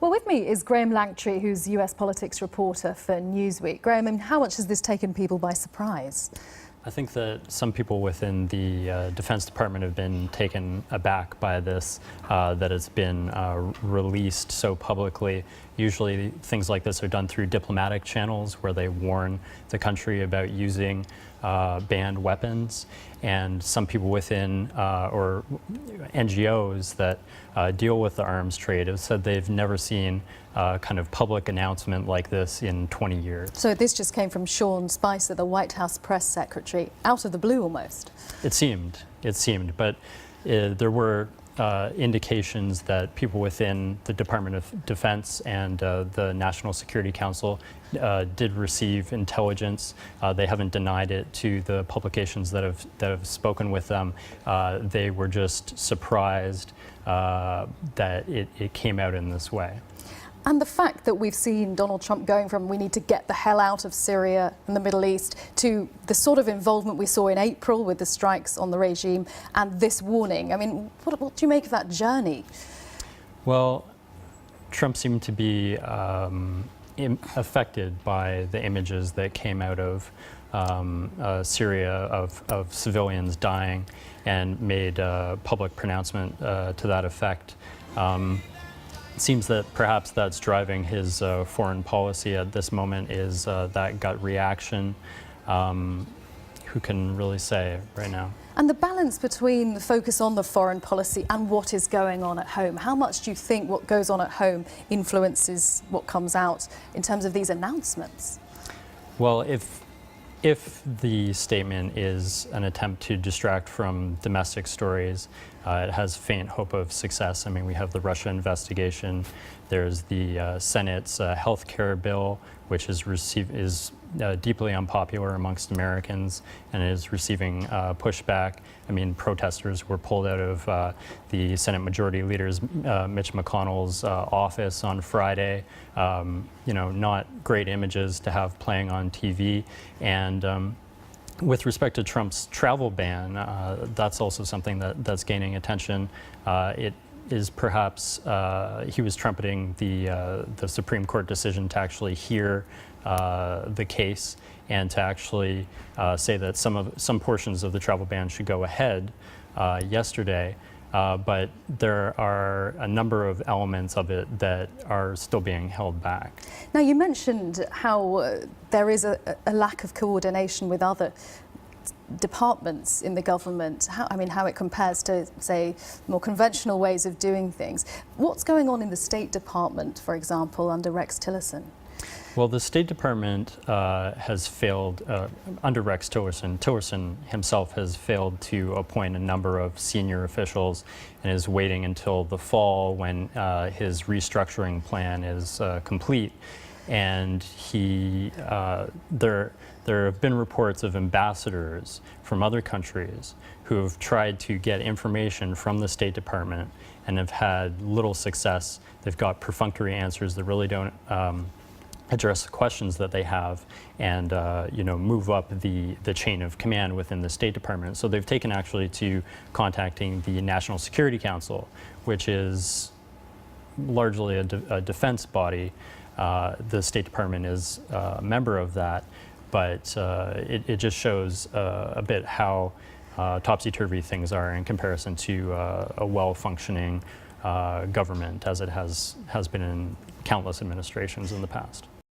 Well, with me is Graham Lanktree, who's US politics reporter for Newsweek. Graham, how much has this taken people by surprise? I think that some people within the Defense Department have been taken aback by this, that it's been released so publicly. Usually things like this are done through diplomatic channels where they warn the country about using banned weapons. And some people within, or NGOs that deal with the arms trade have said they've never seen kind of public announcement like this in 20 years. So this just came from Sean Spicer, the White House press secretary, out of the blue almost. It seemed, but there were indications that people within the Department of Defense and the National Security Council did receive intelligence. They haven't denied it to the publications that have spoken with them. They were just surprised that it came out in this way. And the fact that we've seen Donald Trump going from we need to get the hell out of Syria and the Middle East to the sort of involvement we saw in April with the strikes on the regime and this warning. I mean, what do you make of that journey? Well, Trump seemed to be affected by the images that came out of Syria of civilians dying and made a public pronouncement to that effect. It seems that perhaps that's driving his foreign policy at this moment is that gut reaction. Who can really say right now? And the balance between the focus on the foreign policy and what is going on at home. How much do you think what goes on at home influences what comes out in terms of these announcements? Well, if the statement is an attempt to distract from domestic stories, it has faint hope of success. I mean, we have the Russia investigation. There's the Senate's health care bill, which is deeply unpopular amongst Americans and is receiving pushback. I mean, protesters were pulled out of the Senate Majority Leader's Mitch McConnell's office on Friday. You know, not great images to have playing on TV. And with respect to Trump's travel ban, that's also something that's gaining attention. It is perhaps he was trumpeting the Supreme Court decision to actually hear the case and to actually say that some portions of the travel ban should go ahead yesterday. But there are a number of elements of it that are still being held back. Now, you mentioned how there is a lack of coordination with other departments in the government, how it compares to, say, more conventional ways of doing things. What's going on in the State Department, for example, under Rex Tillerson? Well, the State Department has failed, under Rex Tillerson. Tillerson himself has failed to appoint a number of senior officials and is waiting until the fall when his restructuring plan is complete. And there have been reports of ambassadors from other countries who have tried to get information from the State Department and have had little success. They've got perfunctory answers that really don't address the questions that they have and you know, move up the chain of command within the State Department. So they've taken actually to contacting the National Security Council, which is largely a defense body. The State Department is a member of that, but it just shows a bit how topsy-turvy things are in comparison to a well-functioning government as it has been in countless administrations in the past.